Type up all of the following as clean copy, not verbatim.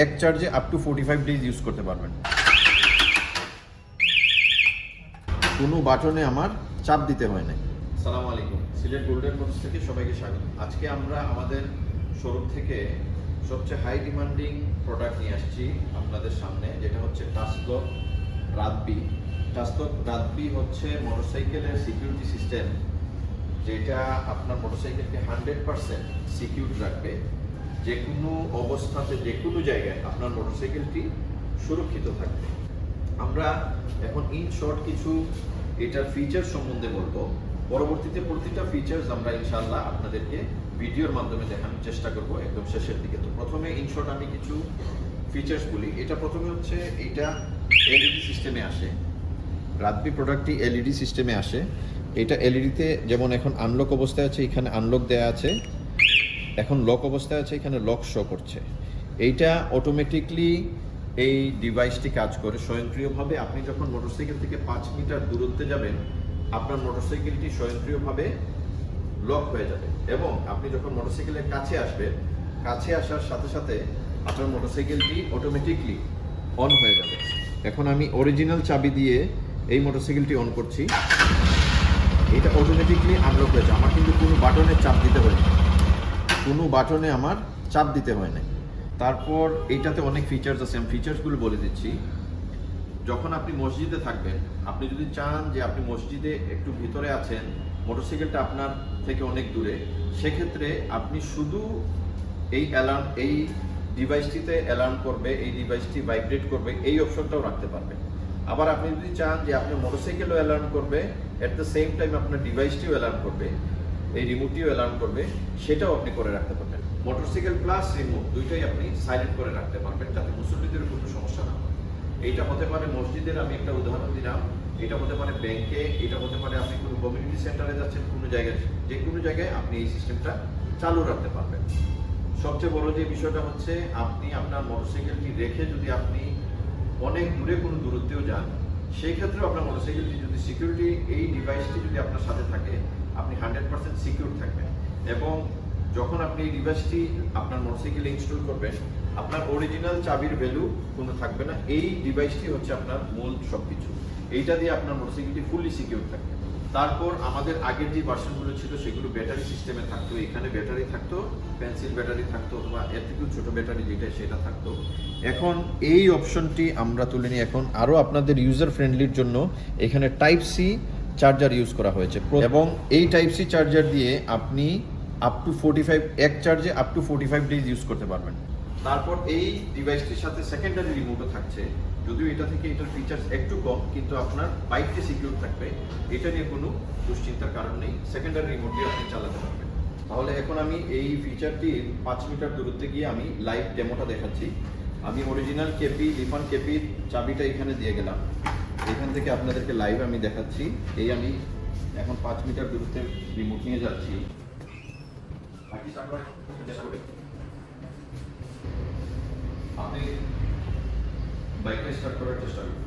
এক চার্জে up to 45 days use করতে পারবেন। কোনো বাটনে আমার চাপ দিতে হয় না। আসসালামু আলাইকুম, সিলেট গোল্ডেন মোটরস থেকে সবাইকে স্বাগত। আজকে আমরা আমাদের শোরুম থেকে সবচেয়ে হাই ডিমান্ডিং প্রোডাক্ট নিয়ে আসছি আপনাদের সামনে, যেটা হচ্ছে টাচলক রাতবি। টাচলক রাতবি হচ্ছে মোটরসাইকেলের সিকিউরিটি সিস্টেম, যেটা আপনার মোটরসাইকেলকে 100% সিকিউর রাখবে। যে কোনো অবস্থাতে যে কোনো জায়গায় আপনার মোটরসাইকেলটি সুরক্ষিত থাকবে। আমরা এখন ইন শর্ট কিছু এটার ফিচার সম্বন্ধে বলবো। পরবর্তীতে প্রতিটা ফিচার্স আমরা ইনশাআল্লাহ আপনাদেরকে ভিডিওর মাধ্যমে দেখানোর চেষ্টা করব একদম শেষের দিকে। তো প্রথমে ইন শর্ট আমি কিছু ফিচার্স বলি। এটা প্রথমে হচ্ছে এটা এলইডি সিস্টেমে আসে। রাতবি প্রোডাক্টটি এলইডি সিস্টেমে আসে। এটা এলইডিতে যেমন এখন আনলক অবস্থায় আছে, এখানে আনলক দেয়া আছে। এখন লক অবস্থায় আছে, এখানে লক শো করছে। এইটা অটোমেটিকলি এই ডিভাইসটি কাজ করে স্বয়ংক্রিয়ভাবে। আপনি যখন মোটরসাইকেল থেকে 5 মিটার দূরত্বে যাবেন, আপনার মোটরসাইকেলটি স্বয়ংক্রিয়ভাবে লক হয়ে যাবে। এবং আপনি যখন মোটরসাইকেলের কাছে আসবেন, কাছে আসার সাথে সাথে আপনার মোটরসাইকেলটি অটোমেটিকলি অন হয়ে যাবে। এখন আমি অরিজিনাল চাবি দিয়ে এই মোটরসাইকেলটি অন করছি। এটা অটোমেটিকলি আনলক হয়েছে। আমার কিন্তু কোনো বাটনে চাপ দিতে হয়নি, কোনো বাটনে আমার চাপ দিতে হয় না। তারপর এইটাতে অনেক ফিচার্স আছে, আমি ফিচার্সগুলো বলে দিচ্ছি। যখন আপনি মসজিদে থাকবেন, আপনি যদি চান যে আপনি মসজিদে একটু ভিতরে আছেন, মোটরসাইকেলটা আপনার থেকে অনেক দূরে, সেক্ষেত্রে আপনি শুধু এই অ্যালার্ম, এই ডিভাইসটিতে অ্যালার্ম করবে, এই ডিভাইসটি ভাইব্রেট করবে, এই অপশনটাও রাখতে পারবেন। আবার আপনি যদি চান যে আপনার মোটরসাইকেলও অ্যালার্ম করবে, অ্যাট দ্য সেম টাইম আপনার ডিভাইসটিও অ্যালার্ম করবে, এই রিমোটটিও অ্যালার্ম করবে, সেটাও আপনি করে রাখতে পারবেন। মোটরসাইকেল প্লাস রিমোট দুইটাই আপনি সাইলেন্ট করে রাখতে পারবেন, যাতে মুসল্লিদের কোনো সমস্যা না হয়। এইটা হতে পারে মসজিদের, আমি একটা উদাহরণ দিলাম, এটা হতে পারে ব্যাংকে, এটা হতে পারে আপনি কোনো কমিউনিটি সেন্টারে যাচ্ছেন, কোনো জায়গায়, যে কোনো জায়গায় আপনি এই সিস্টেমটা চালু রাখতে পারবেন। সবচেয়ে বড় যে বিষয়টা হচ্ছে, আপনি আপনার মোটরসাইকেলটি রেখে যদি আপনি অনেক দূরে কোনো দূরত্বেও যান, সেই ক্ষেত্রেও আপনার মোটরসাইকেলটি যদি সিকিউরিটি, এই ডিভাইসটি যদি আপনার সাথে থাকে, আপনি 100% সিকিউর থাকবেন। এবং যখন আপনি এই ডিভাইসটি আপনার মোটরসাইকেলে ইনস্টল করবেন, আপনার অরিজিনাল চাবির ভ্যালু কোনো থাকবে না। এই ডিভাইসটি হচ্ছে আপনার মূল সবকিছু। এইটা দিয়ে আপনার মোটরসাইকেলটি ফুললি সিকিউর থাকবে। তারপর আমাদের আগের যে ভার্সনগুলো ছিল সেগুলো ব্যাটারি সিস্টেমে থাকতো। এখানে ব্যাটারি থাকতো, পেন্সিল ব্যাটারি থাকতো, অথবা এর থেকেও ছোট ব্যাটারি যেটা সেটা থাকতো। এখন এই অপশনটি আমরা তুলে নিই। এখন আরও আপনাদের ইউজার ফ্রেন্ডলির জন্য এখানে টাইপ সি চার্জার ইউজ করা হয়েছে। এবং এই টাইপ সি চার্জার দিয়ে আপনি আপ টু 45, এক চার্জে আপ টু 45 ডেজ ইউজ করতে পারবেন। তারপর এই ডিভাইসটির সাথে সেকেন্ডারি রিমোটও থাকছে। যদিও এটা থেকে এটার ফিচার্স একটু কম, কিন্তু আপনার বাইকটি সিকিউর থাকবে, এটা নিয়ে কোনো দুশ্চিন্তার কারণ নেই। সেকেন্ডারি রিমোট দিয়ে আপনি চালাতে পারবেন। তাহলে এখন আমি এই ফিচারটির 5 মিটার দূরত্বে গিয়ে আমি লাইভ ডেমোটা দেখাচ্ছি। আমি অরিজিনাল কেপি, লিফান কেপির চাবিটা এখানে দিয়ে গেলাম। এখান থেকে আপনাদেরকে লাইভ আমি দেখাচ্ছি। এই আমি এখন 5 মিটার দূরত্বে রিমোট নিয়ে যাচ্ছি। আপনি বাইকটা স্টার্ট করার চেষ্টা করুন।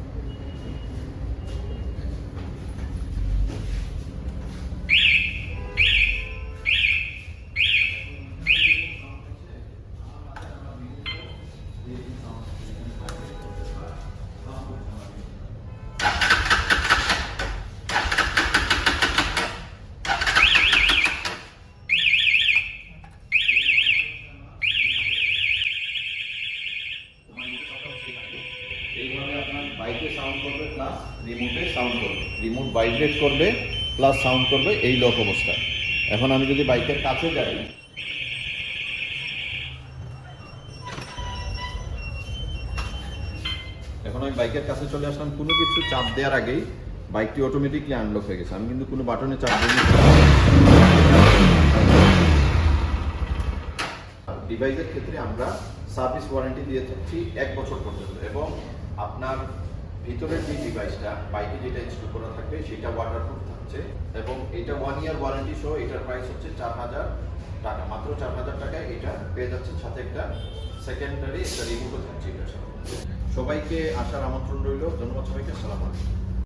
এইভাবে আপনার বাইকে সাউন্ড করবে প্লাস রিমোটে সাউন্ড করবে, রিমোট ভাইব্রেট করবে প্লাস সাউন্ড করবে এই লক অবস্থায়। এখন আমি যদি বাইকের কাছে যাই, এখন আমি বাইকের কাছে চলে আসলাম, কোনো কিছু চাপ দেওয়ার আগেই বাইকটি অটোমেটিকলি আনলক হয়ে গেছে। আমি কিন্তু কোনো বাটনে চাপ দিইনি। ডিভাইসের ক্ষেত্রে আমরা সার্ভিস ওয়ারেন্টি দিয়ে থাকছি 1 বছর পর্যন্ত। এবং আপনার ভিতরের যে ডিভাইসটা বাইকে যেটা ইনস্টল করা থাকবে সেটা ওয়াটারপ্রুফ থাকছে। এবং এটা 1 ইয়ার ওয়ারেন্টি সহ এটার প্রাইস হচ্ছে 4000 টাকা। মাত্র 4000 টাকায় এটা পেয়ে যাচ্ছেন, সাথে একটা সেকেন্ডারি একটা রিমোটও থাকছে এটার সাথে। সবাইকে আসার আমন্ত্রণ রইল। ধন্যবাদ সবাইকে। আসসালামু আলাইকুম।